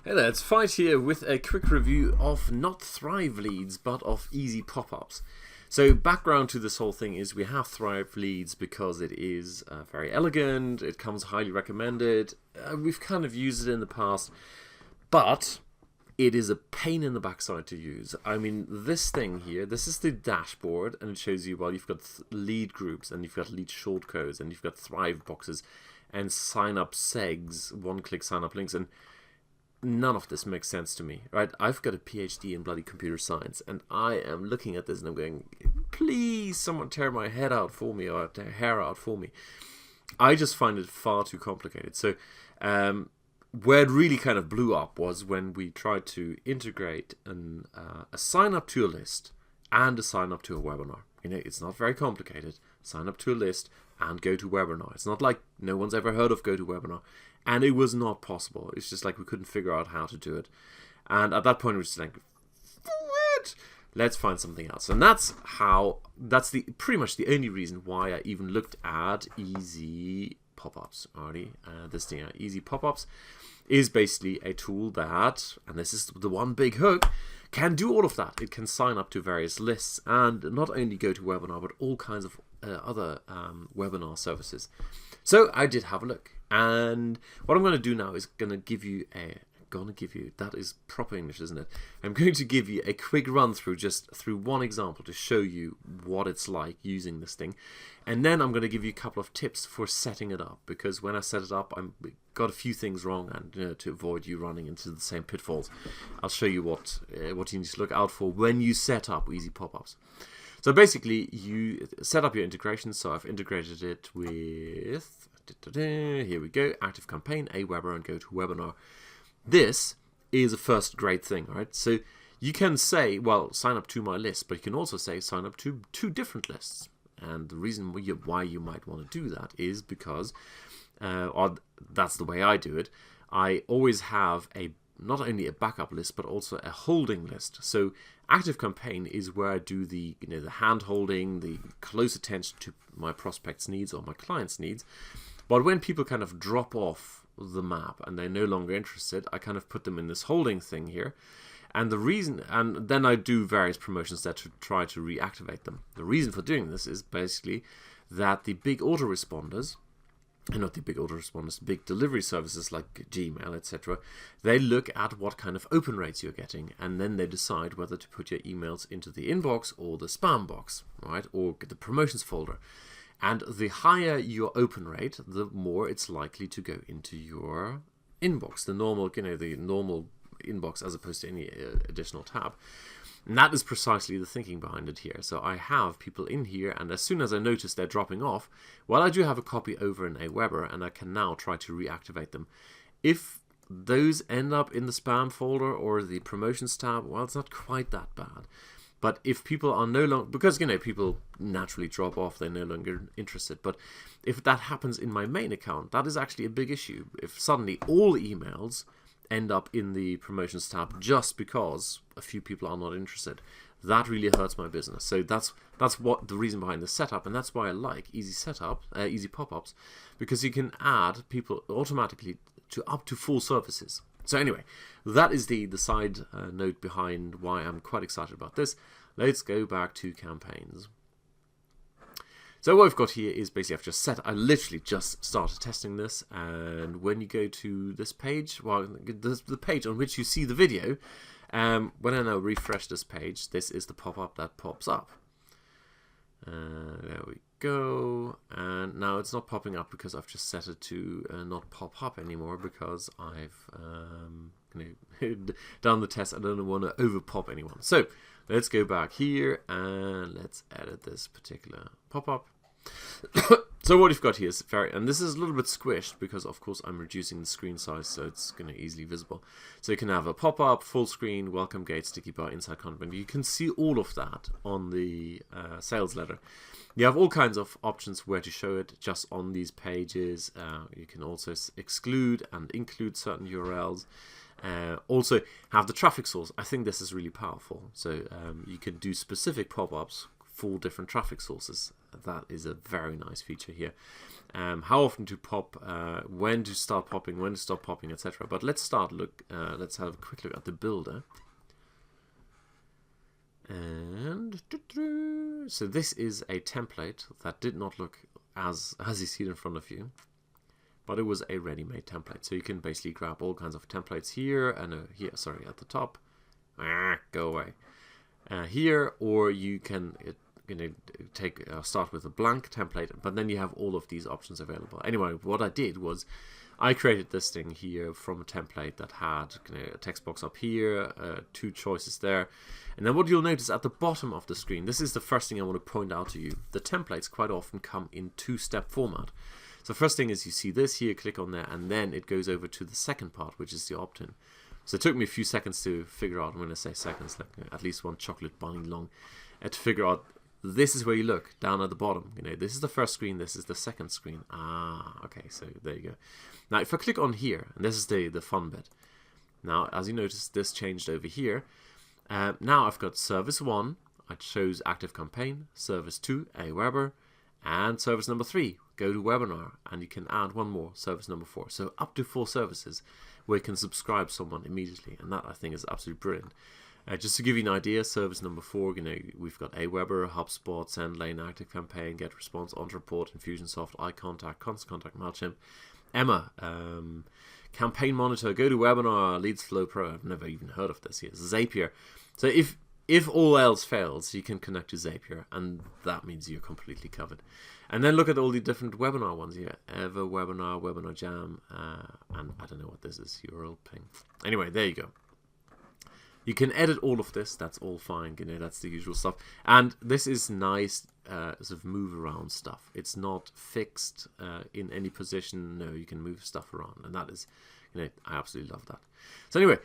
Hey there, it's Fight here with a quick review of not Thrive leads, but of easy pop-ups. So background to this whole thing is we have Thrive leads because it is very elegant, it comes highly recommended, we've kind of used it in the past, but it is a pain in the backside to use. I mean, this thing here, this is the dashboard, and it shows you, well, you've got lead groups, and you've got lead shortcodes, and you've got Thrive boxes, and sign-up segs, one-click sign-up links, and none of this makes sense to me, right? I've got a PhD in bloody computer science, and I am looking at this and I'm going, please, someone tear my head out for me or tear hair out for me. I just find it far too complicated. So where it really kind of blew up was when we tried to integrate a sign up to a list and a sign up to a webinar. You know, it's not very complicated. Sign up to a list and go to webinar. It's not like no one's ever heard of go to webinar. And it was not possible. It's just like we couldn't figure out how to do it. And at that point, we were just like, what? Let's find something else. And that's pretty much the only reason why I even looked at easy pop-ups already. This thing, easy pop-ups, is basically a tool that, and this is the one big hook, can do all of that. It can sign up to various lists and not only go to webinar, but all kinds of other webinar services. So I did have a look. And what I'm going to do now is that is proper English, isn't it? I'm going to give you a quick run through just through one example to show you what it's like using this thing. And then I'm going to give you a couple of tips for setting it up, because when I set it up, I got a few things wrong, and to avoid you running into the same pitfalls, I'll show you what you need to look out for when you set up easy pop-ups. So basically, you set up your integration. So I've integrated it with, here we go, Active Campaign, Aweber, and go to webinar. This is a first great thing, right? So you can say, well, sign up to my list, but you can also say sign up to two different lists. And the reason why you might want to do that is because, or that's the way I do it, I always have not only a backup list, but also a holding list. So Active Campaign is where I do the hand holding, the close attention to my prospects' needs or my clients' needs. But when people kind of drop off the map and they're no longer interested, I kind of put them in this holding thing here. And then I do various promotions that to try to reactivate them. The reason for doing this is basically that the big autoresponders, and not the big autoresponders, big delivery services like Gmail, etc., they look at what kind of open rates you're getting, and then they decide whether to put your emails into the inbox or the spam box, right, or the promotions folder. And the higher your open rate, the more it's likely to go into your inbox, the normal inbox, as opposed to any additional tab. And that is precisely the thinking behind it here. So I have people in here, and as soon as I notice they're dropping off, well, I do have a copy over in Aweber, and I can now try to reactivate them. If those end up in the spam folder or the promotions tab, well, it's not quite that bad. But if people are no longer, because people naturally drop off, they're no longer interested. But if that happens in my main account, that is actually a big issue. If suddenly all emails end up in the promotions tab just because a few people are not interested, that really hurts my business. So that's what the reason behind the setup, and that's why I like easy pop-ups, because you can add people automatically to up to 4 services. So anyway, that is the side note behind why I'm quite excited about this. Let's go back to campaigns. So what I've got here is basically I literally just started testing this, and when you go to this page, well, the page on which you see the video, when I now refresh this page, this is the pop-up that pops up. There we go, and now it's not popping up because I've just set it to not pop up anymore, because I've done the test. I don't want to over pop anyone. So let's go back here and let's edit this particular pop-up. So what you've got here is and this is a little bit squished because of course I'm reducing the screen size, so it's going to easily visible. So you can have a pop-up, full screen, welcome gate, sticky bar, inside content. You can see all of that on the sales letter. You have all kinds of options where to show it just on these pages. You can also exclude and include certain URLs. Also have the traffic source. I think this is really powerful. So you can do specific pop-ups 4 different traffic sources. That is a very nice feature here. How often to pop, when to start popping, when to stop popping, etc. But let's start. Let's have a quick look at the builder. And so this is a template that did not look as you see it in front of you, but it was a ready-made template. So you can basically grab all kinds of templates here and here. Sorry, at the top. Go away. Here, or you can start with a blank template, but then you have all of these options available. Anyway, what I did was I created this thing here from a template that had a text box up here, 2 choices there, and then what you'll notice at the bottom of the screen, this is the first thing I want to point out to you. The templates quite often come in 2-step format. So first thing is you see this here, click on there, and then it goes over to the second part, which is the opt-in. So it took me a few seconds to figure out, when I say seconds, like at least one chocolate bunny long, to figure out this is where you look, down at the bottom. This is the first screen, this is the second screen. Okay, so there you go. Now if I click on here, and this is the fun bit. Now as you notice, this changed over here. Now I've got service 1, I chose active campaign, service 2, Aweber, and service number 3, go to webinar, and you can add one more, service number 4. So up to 4 services where you can subscribe someone immediately, and that I think is absolutely brilliant. Just to give you an idea, service number 4, we've got Aweber, HubSpot, SendLane, Active Campaign, GetResponse, Ontraport, Infusionsoft, iContact, Constant Contact, MailChimp, Emma, Campaign Monitor, GoToWebinar, Leads Flow Pro. I've never even heard of this here. Zapier. So if all else fails, you can connect to Zapier, and that means you're completely covered. And then look at all the different webinar ones here. Ever Webinar, Webinar Jam, and I don't know what this is, URL ping. Anyway, there you go. You can edit all of this, that's all fine, that's the usual stuff. And this is nice sort of move around stuff. It's not fixed in any position. No, you can move stuff around, and that is, I absolutely love that. So anyway,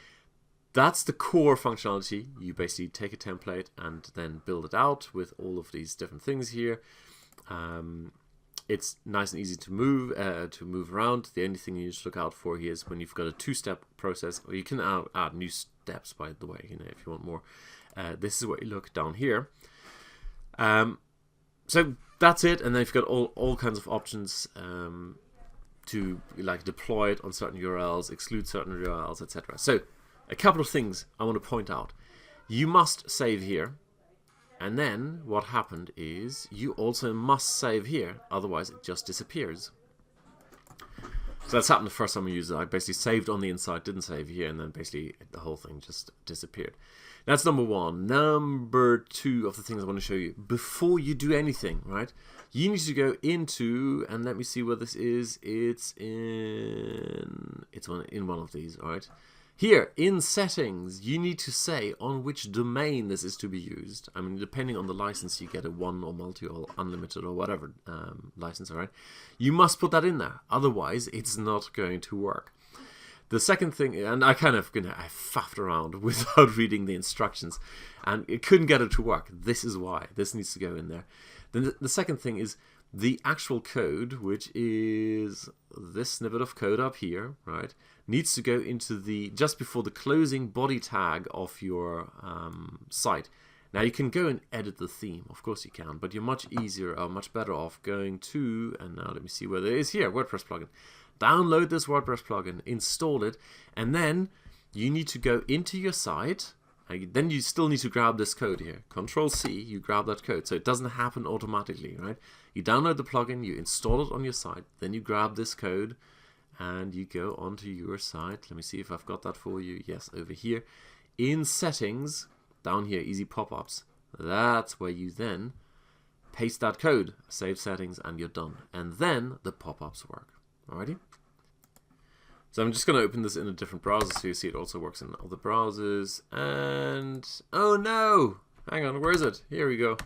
that's the core functionality. You basically take a template and then build it out with all of these different things here. It's nice and easy to move around. The only thing you need to look out for here is when you've got a 2-step process, or you can add new steps, by the way, if you want more. This is what you look down here. So that's it, and then you've got all kinds of options to deploy it on certain URLs, exclude certain URLs, etc. So a couple of things I want to point out. You must save here. And then what happened is you also must save here, otherwise it just disappears. So that's happened the first time I used it. I basically saved on the inside, didn't save here, and then basically the whole thing just disappeared. That's number 1. Number 2 of the things I want to show you. Before you do anything, right, you need to go into, and let me see where this is. It's in one of these, all right? Here, in settings, you need to say on which domain this is to be used. I mean, depending on the license, you get a 1 or multi or unlimited or whatever license, all right? You must put that in there. Otherwise, it's not going to work. The second thing, and I kind of I faffed around without reading the instructions, and it couldn't get it to work. This is why. This needs to go in there. Then the second thing is the actual code, which is this snippet of code up here, right, needs to go into just before the closing body tag of your site. Now you can go and edit the theme, of course you can, but you're much better off going to, and now let me see where it is here, WordPress plugin. Download this WordPress plugin, install it, and then you need to go into your site. Then you still need to grab this code here. Control-C, you grab that code. So it doesn't happen automatically, right? You download the plugin, you install it on your site, then you grab this code, and you go onto your site. Let me see if I've got that for you. Yes, over here. In settings, down here, easy pop-ups. That's where you then paste that code, save settings, and you're done. And then the pop-ups work. Alrighty? So I'm just going to open this in a different browser so you see it also works in other browsers. And, oh no! Hang on, where is it? Here we go.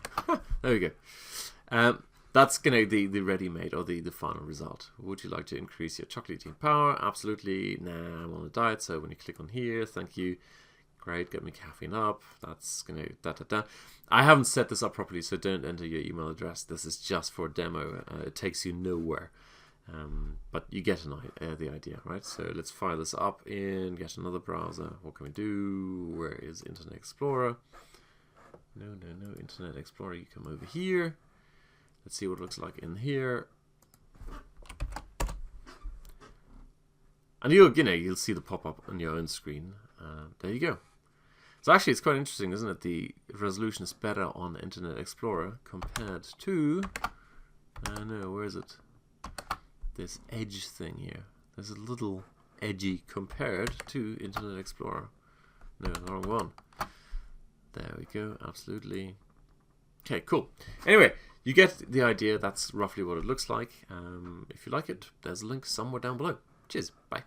There we go. That's the ready-made or the final result. Would you like to increase your chocolate eating power? Absolutely. Nah, I'm on a diet, so when you click on here, thank you. Great, get me caffeine up. That's going to I haven't set this up properly, so don't enter your email address. This is just for a demo. It takes you nowhere. But you get the idea, right? So let's fire this up in, get another browser. What can we do? Where is Internet Explorer? No, Internet Explorer, you come over here. Let's see what it looks like in here. And you'll see the pop-up on your own screen. There you go. So actually, it's quite interesting, isn't it? The resolution is better on Internet Explorer compared to... no, where is it? This edge thing here. There's a little edgy compared to Internet Explorer. No, the wrong one. There we go, absolutely. Okay, cool. Anyway, you get the idea. That's roughly what it looks like. If you like it, there's a link somewhere down below. Cheers, bye.